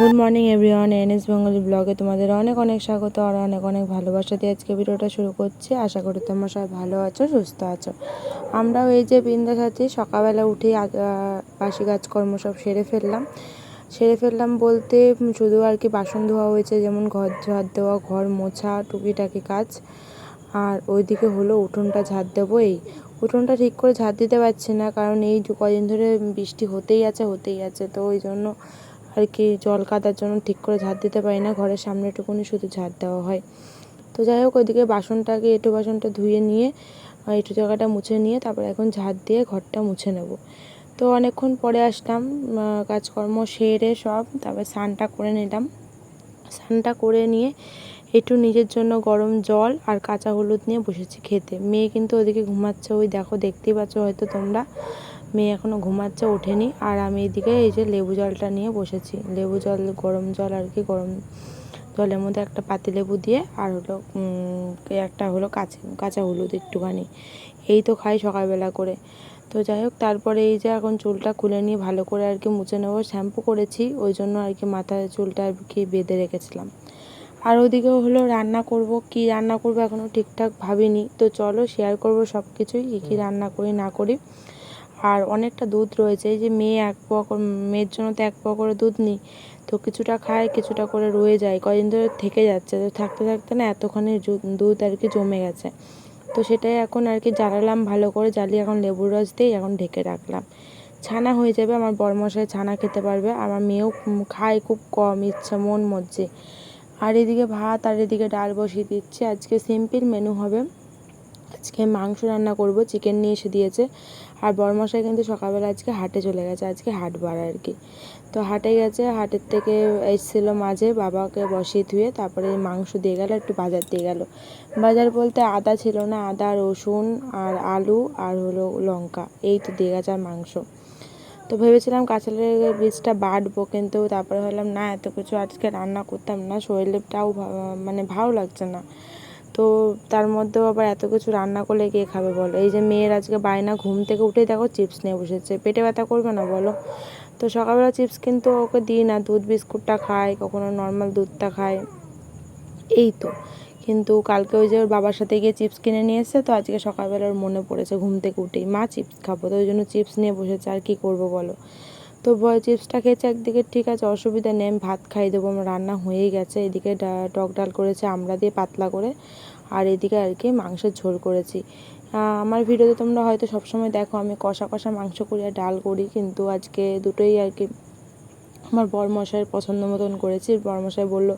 Good morning everyone, NS Bengali ব্লগে তোমাদের অনেক অনেক স্বাগত আর অনেক অনেক ভালোবাসা দিয়ে আজকে ভিডিওটা শুরু করছি। আশা করি তোমরা সবাই ভালো আছো, সুস্থ আছো। আমরাও এই যে বিন্দাস আছি। সকালবেলা উঠেই বাসি কাজকর্ম সব সেরে ফেললাম বলতে শুধু আর কি বাসন ধোয়া হয়েছে, যেমন ঘর ঝাড় দেওয়া, ঘর মোছা, টুকিটাকি কাজ। আর ওইদিকে হলো উঠোনটা ঝাড় দেবো। এই উঠোনটা ঠিক করে ঝাড় দিতে পারছি না, কারণ এই কদিন ধরে বৃষ্টি হতেই আছে, তো ওই জন্য আর কি জল কাদার জন্য ঠিক করে ঝাড় দিতে পারি না। ঘরের সামনেটুকুনি শুধু ঝাড় দেওয়া হয়। তো যাই হোক, ওইদিকে এঁটো বাসনটা ধুয়ে নিয়ে এঁটো জায়গাটা মুছে নিয়ে তারপর এখন ঝাড় দিয়ে ঘরটা মুছে নেব। তো অনেকক্ষণ পরে আসলাম, কাজকর্ম সেরে সব, তারপর স্নানটা করে নিলাম। স্নানটা করে নিয়ে একটু নিজের জন্য গরম জল আর কাঁচা হলুদ নিয়ে বসেছি খেতে। মেয়ে কিন্তু ওদিকে ঘুমাচ্ছে, ওই দেখতেই পাচ্ছ হয়তো তোমরা। মেয়ে এখনও ঘুমাচ্ছে, ওঠেনি। আর আমি এদিকে এই যে লেবু জলটা নিয়ে বসেছি। লেবু জল, গরম জল আর কি, গরম জলের মধ্যে একটা পাতিলেবু দিয়ে আর হলো একটা হলো কাঁচা হলুদ একটুখানি, এই তো খাই সকালবেলা করে। তো যাই হোক, তারপরে এই যে এখন চুলটা খুলে নিয়ে ভালো করে আর কি মুছে নেবো। শ্যাম্পু করেছি, ওই জন্য আর কি মাথায় চুলটা আর কি বেঁধে রেখেছিলাম। আর ওদিকেও হলো রান্না করব, কি রান্না করব এখনও ঠিকঠাক ভাবিনি। তো চলো শেয়ার করব সব কিছুই, কী রান্না করি না করি। আর অনেকটা দুধ রয়েছে, এই যে মেয়ের জন্য তো 1 পোয়া করে দুধ নিই, তো কিছুটা খায়, কিছুটা করে রয়ে যায়, কদিন ধরে থেকে যাচ্ছে। তো থাকতে থাকতে না এতখানি দুধ আর কি জমে গেছে। তো সেটাই এখন আর কি জ্বালালাম, ভালো করে জ্বালিয়ে এখন লেবুর রস দিয়ে এখন ঢেকে রাখলাম। ছানা হয়ে যাবে, আমার বরমশাই ছানা খেতে পারবে, আমার মেয়েও খায় খুব কম, ইচ্ছা মন মর্জি। আর এদিকে ভাত আর এদিকে ডাল বসিয়ে দিচ্ছি। আজকে সিম্পল মেনু হবে। আজকে মাংস রান্না করব, চিকেন নিয়ে এসে দিয়েছে। আর বরমশাই কিন্তু সকালবেলা আজকে হাটে চলে গেছে, আজকে হাট বার আর কি। তো হাটে গেছে, হাটের থেকে এসেছিলো মাঝে, বাবাকে বসিয়ে ধুয়ে তারপরে মাংস দিয়ে গেল, একটু বাজার দিয়ে গেল। বাজার বলতে আদা ছিল না, আদা, রসুন আর আলু আর হলো লঙ্কা, এই তো দিয়ে গেছে, আর মাংস। তো ভেবেছিলাম কাঁচা লঙ্কার বীজটা বাটবো, কিন্তু তারপরে ভাবলাম না, এত কিছু আজকে রান্না করতাম না, শরীরটাও মানে ভালো লাগছে না। তো তার মধ্যেও আবার এত কিছু রান্না করলে কে খাবে বলো। এই যে মেয়ের আজকে বায়না, ঘুম থেকে উঠেই দেখো চিপস নিয়ে বসেছে, পেটে ব্যথা করবে না বলো। তো সকালবেলা চিপস কিন্তু ওকে দিই না, দুধ বিস্কুটটা খায়, কখনো নর্মাল দুধটা খায়, এই তো। কিন্তু কালকে ওই যে ওর বাবার সাথে গিয়ে চিপস কিনে নিয়ে এসেছে, তো আজকে সকালবেলা ওর মনে পড়েছে ঘুম থেকে উঠেই, মা চিপস খাবো, তো ওই জন্য চিপস নিয়ে বসেছে। আর কি করবো বলো। তো চিপসটা খেয়েছে একদিকে, ঠিক আছে, অসুবিধা নেই, আমি ভাত খাই দেবো, আমার রান্না হয়েই গেছে। এদিকে টক ডাল করেছে আমড়া দিয়ে পাতলা করে, আর এদিকে আর কি মাংসের ঝোল করেছি। আমার ভিডিওতে তোমরা হয়তো সবসময় দেখো আমি কষা কষা মাংস করি আর ডাল করি, কিন্তু আজকে দুটোই আর কি আমার বরমশাইয়ের পছন্দ মতন করেছি। বরমশাই বলল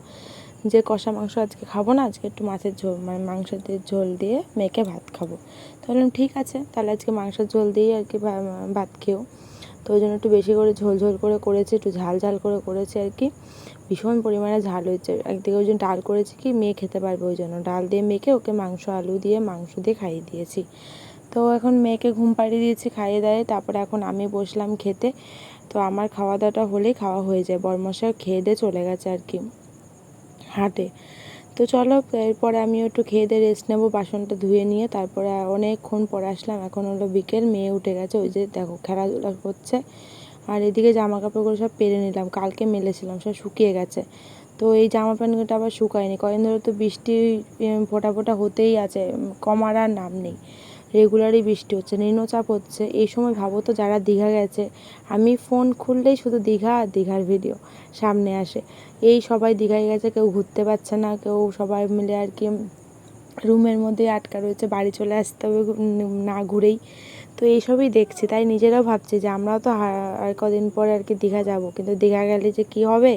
যে কষা মাংস আজকে খাবো না, আজকে একটু মাছের ঝোল, মানে মাংসের ঝোল দিয়ে মেখে ভাত খাবো। তো বললাম ঠিক আছে, তাহলে আজকে মাংসের ঝোল দিয়েই আর কি ভাত খেও। তো ওই জন্য একটু বেশি করে ঝোল ঝোল করে করেছি, একটু ঝাল ঝাল করে করেছি আর কি, ভীষণ পরিমাণে ঝাল হয়েছে। একদিকে ওই জন্য ডাল করেছি, কি মেয়ে খেতে পারবে, ওই জন্য ডাল দিয়ে মেখে ওকে মাংস দিয়ে খাইয়ে দিয়েছি। তো এখন মেয়েকে ঘুম পাড়িয়ে দিয়েছি, খাইয়ে দেয়, তারপরে এখন আমি বসলাম খেতে। তো আমার খাওয়া দাওয়াটা হলেই খাওয়া হয়ে যায়, বরমশাই খেয়ে দিয়ে চলে গেছে আর কি হাটে। তো চলো এরপরে আমিও একটু খেয়ে দিয়ে রেস্ট নেবো, বাসনটা ধুয়ে নিয়ে তারপরে অনেকক্ষণ পরে আসলাম। এখন হলো বিকেল, মেয়ে উঠে গেছে, ওই যে দেখো খেলাধুলা করছে। আর এদিকে জামা কাপড়গুলো সব পেরে নিলাম, কালকে মেলেছিলাম, সব শুকিয়ে গেছে। তো এই জামা প্যান্টগুলো আবার শুকায়নি, কদিন ধরে তো বৃষ্টি ফোঁটা ফোঁটা হতেই আছে, কমার আর নাম নেই, রেগুলারই বৃষ্টি হচ্ছে, নিম্নচাপ হচ্ছে। এই সময় ভাবো তো, যারা দীঘা গেছে, আমি ফোন খুললেই শুধু দীঘা আর দীঘার ভিডিও সামনে আসে। এই সবাই দীঘায় গেছে, কেউ ঘুরতে পারছে না, কেউ সবাই মিলে আর কি রুমের মধ্যেই আটকা রয়েছে, বাড়ি চলে আসতে হবে না ঘুরেই। তো এইসবই দেখছি, তাই নিজেরাও ভাবছি যে আমরাও তো আর কদিন পরে আর কি দীঘা যাব, কিন্তু দীঘা গেলে যে কী হবে,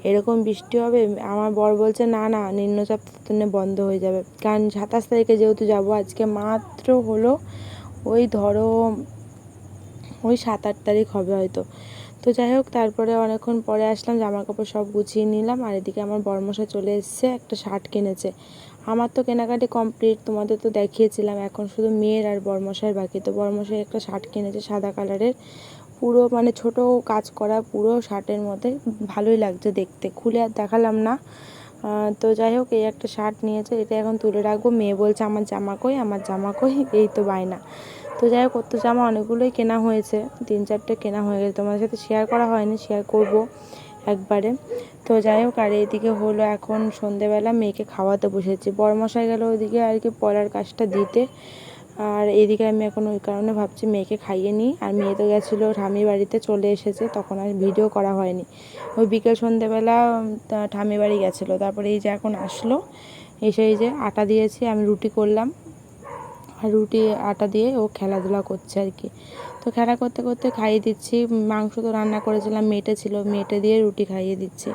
এরকম বৃষ্টি হবে। আমার বর বলছে না না, নিম্নচাপ বন্ধ হয়ে যাবে, কারণ 27 তারিখে যেহেতু যাব, আজকে মাত্র হলো ওই ধরো ওই 7-8 তারিখ হবে হয়তো। তো যাই হোক, তারপরে অনেকক্ষণ পরে আসলাম, জামা কাপড় সব গুছিয়ে নিলাম। আর এদিকে আমার বরমশাই চলে এসেছে, একটা শার্ট কিনেছে। আমার তো কেনাকাটি কমপ্লিট, তোমাদের তো দেখিয়েছিলাম, এখন শুধু মেয়ের আর বরমশাইয়ের বাকি। তো বরমশাই একটা শার্ট কিনেছে সাদা কালারের, পুরো মানে ছোটো কাজ করা, পুরো শার্টের মধ্যে, ভালোই লাগছে দেখতে, খুলে আর দেখালাম না। তো যাই হোক, এই একটা শার্ট নিয়েছে, এটা এখন তুলে রাখবো। মেয়ে বলছে আমার জামা কই, আমার জামা কই, এই তো বায়না। তো যাই হোক, ওর তো জামা অনেকগুলোই কেনা হয়েছে, 3-4টে কেনা হয়ে গেছে, তোমাদের সাথে শেয়ার করা হয়নি, শেয়ার করব। একবারে। তো যাই হোক, আর এদিকে হলো এখন সন্ধেবেলা মেয়েকে খাওয়াতে বসেছি। বড়মশাই গেল ওইদিকে আর কি পলার কাজটা দিতে, আর এদিকে আমি এখন ওই কারণে ভাবছি মেয়েকে খাইয়ে নিই। আর মেয়ে তো গেছিলো ঠাম্মি বাড়িতে, চলে এসেছে, তখন আর ভিডিও করা হয়নি। ওই বিকেল সন্ধেবেলা ঠাম্মি বাড়ি গেছিলো, তারপরে এই যে এখন আসলো, এসে এই যে আটা দিয়েছি, আমি রুটি করলাম, আর রুটি আটা দিয়ে ও খেলাধুলা করছে আর কি। তো খেলা করতে করতে খাইয়ে দিচ্ছি। মাংস তো রান্না করেছিলাম, মেটে ছিল, মেটে দিয়ে রুটি খাইয়ে দিচ্ছি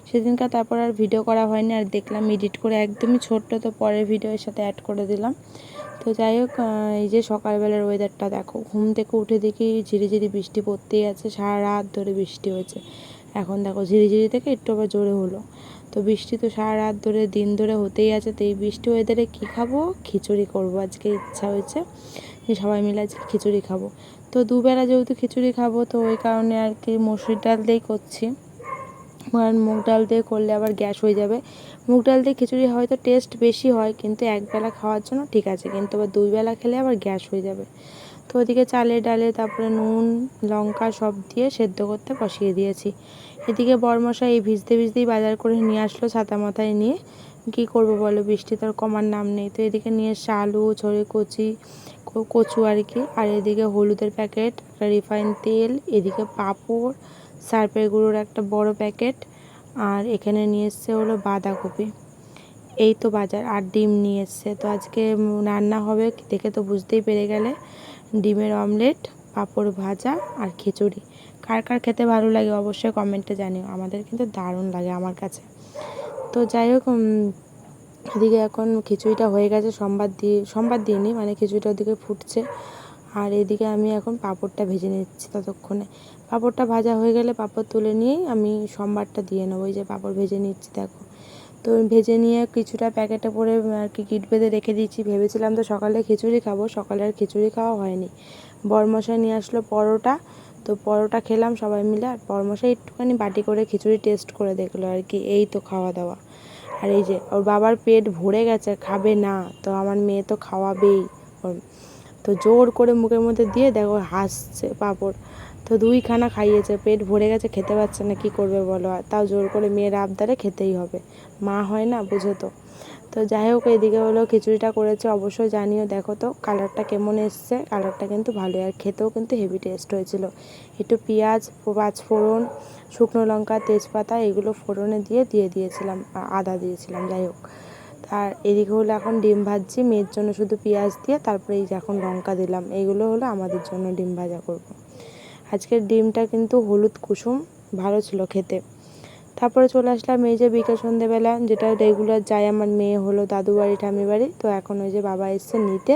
সেদিনকার। তারপর আর ভিডিও করা হয়নি, আর দেখলাম এডিট করে একদমই ছোট্ট, তো পরের ভিডিওর সাথে অ্যাড করে দিলাম। তো যাই হোক, এই যে সকালবেলার ওয়েদারটা দেখো, ঘুম থেকে উঠে দেখি ঝিরিঝিরি বৃষ্টি পড়তেই আছে, সারা রাত ধরে বৃষ্টি হয়েছে। এখন দেখো ঝিরিঝিরি থেকে একটু আবার জোরে হলো। তো বৃষ্টি তো সারা রাত ধরে দিন ধরে হতেই আছে। তো এই বৃষ্টি ওয়েদারে কী খাবো, খিচুড়ি করবো আজকে, ইচ্ছা হয়েছে যে সবাই মিলে আজকে খিচুড়ি খাবো। তো দুবেলা যেহেতু খিচুড়ি খাবো, তো ওই কারণে আর কি মসুর ডাল দিয়েই করছি, কারণ মুগ ডাল দিয়ে করলে আবার গ্যাস হয়ে যাবে। মুগ ডাল দিয়ে খিচুড়ি হয়তো টেস্ট বেশি হয়, কিন্তু একবেলা খাওয়ার জন্য ঠিক আছে, কিন্তু আবার দুইবেলা খেলে আবার গ্যাস হয়ে যাবে। তো ওদিকে চালে ডালে তারপরে নুন লঙ্কা সব দিয়ে সেদ্ধ করতে বসিয়ে দিয়েছি। এদিকে বরমশাই এই ভিজতে ভিজতেই বাজার করে নিয়ে আসলো ছাতা মাথায় নিয়ে। কী করবো বলো, বৃষ্টি তো আর কমার নাম নেই। তো এদিকে নিয়ে এসে আলু ছড়ে কচু আর কি, আর এদিকে হলুদের প্যাকেট, একটা রিফাইন তেল, এদিকে পাঁপড়, সার্ফের গুঁড়োর একটা বড় প্যাকেট, আর এখানে নিয়ে এসছে হলো বাঁধাকপি। এই তো বাজার, আর ডিম নিয়ে এসছে। তো আজকে রান্না হবে দেখে তো বুঝতেই পেরে গেলে, ডিমের অমলেট, পাঁপড় ভাজা আর খিচুড়ি। কার কার খেতে ভালো লাগে অবশ্যই কমেন্টে জানিও, আমাদের কিন্তু দারুণ লাগে আমার কাছে। তো যাই হোক, এদিকে এখন খিচুড়িটা হয়ে গেছে, সোমবার দিইনি, মানে খিচুড়িটা ওদিকে ফুটছে। আর এদিকে আমি এখন পাঁপড়টা ভেজে নিচ্ছি ততক্ষণে। পাঁপড়টা ভাজা হয়ে গেলে পাঁপড় তুলে নিয়েই আমি সোমবারটা দিয়ে নেবো। এই যে পাঁপড় ভেজে নিচ্ছি দেখো। তো ভেজে নিয়ে কিছুটা প্যাকেটে করে আর কি গিট বেঁধে রেখে দিয়েছি। ভেবেছিলাম তো সকালে খিচুড়ি খাবো, সকালে আর খিচুড়ি খাওয়া হয়নি। বরমশাই নিয়ে আসলো পরোটা, তো পরোটা খেলাম সবাই মিলে। আর বরমশাই একটুখানি বাটি করে খিচুড়ি টেস্ট করে দেখলো আর কি। এই তো খাওয়া দাওয়া। আর এই যে ওর বাবার পেট ভরে গেছে, খাবে না, তো আমার মেয়ে তো খাওয়াবেই। তো জোর করে মুখের মধ্যে দিয়ে দেখো হাসছে পাঁপড়। তো দুইখানা খাইয়েছে, পেট ভরে গেছে, খেতে পারছে না, কী করবে বলো। আর তাও জোর করে মেয়ের আবদারে খেতেই হবে, মা হয় না, বুঝো তো। তো যাই হোক, এদিকে হলো খিচুড়িটা করেছে, অবশ্যই জানিও। দেখো তো কালারটা কেমন এসছে, কালারটা কিন্তু ভালোই, আর খেতেও কিন্তু হেভি টেস্ট হয়েছিল। একটু পেঁয়াজ, পাঁচফোড়ন, শুকনো লঙ্কা, তেজপাতা এগুলো ফোড়নে দিয়ে দিয়েছিলাম, আদা দিয়েছিলাম। যাই হোক, আর এদিকে হলো এখন ডিম ভাজছি মেয়ের জন্য, শুধু পেঁয়াজ দিয়ে, তারপরে এই যে এখন লঙ্কা দিলাম। এইগুলো হলো আমাদের জন্য ডিম ভাজা করব। আজকের ডিমটা কিন্তু হলুদ কুসুম, ভালো ছিল খেতে। তারপরে চলে আসলাম এই যে বিকেল সন্ধেবেলা, যেটা রেগুলার যায় আমার মেয়ে, হলো দাদু বাড়ি ঠাম্মি বাড়ি। তো এখন ওই যে বাবা এসছে নিতে,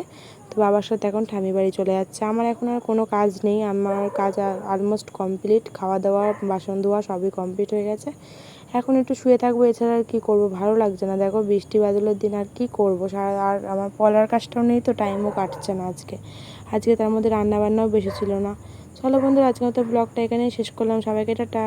তো বাবার সাথে এখন ঠাম্মি বাড়ি চলে যাচ্ছে। আমার এখন আর কোনো কাজ নেই, আমার কাজ অলমোস্ট কমপ্লিট, খাওয়া দাওয়া বাসন ধোয়া সবই কমপ্লিট হয়ে গেছে। এখন একটু শুয়ে থাকবো, এছাড়া আর কী করবো, ভালো লাগছে না। দেখো বৃষ্টি বাদলের দিন আর কী করবো, আর আমার পলার কাজটাও নেই, তো টাইমও কাটছে না আজকে তার মধ্যে রান্নাবান্নাও বেশি ছিল না। চলো বন্ধুরা, আজকে মতো ব্লগটা এখানেই শেষ করলাম। সবাইকে টাটা।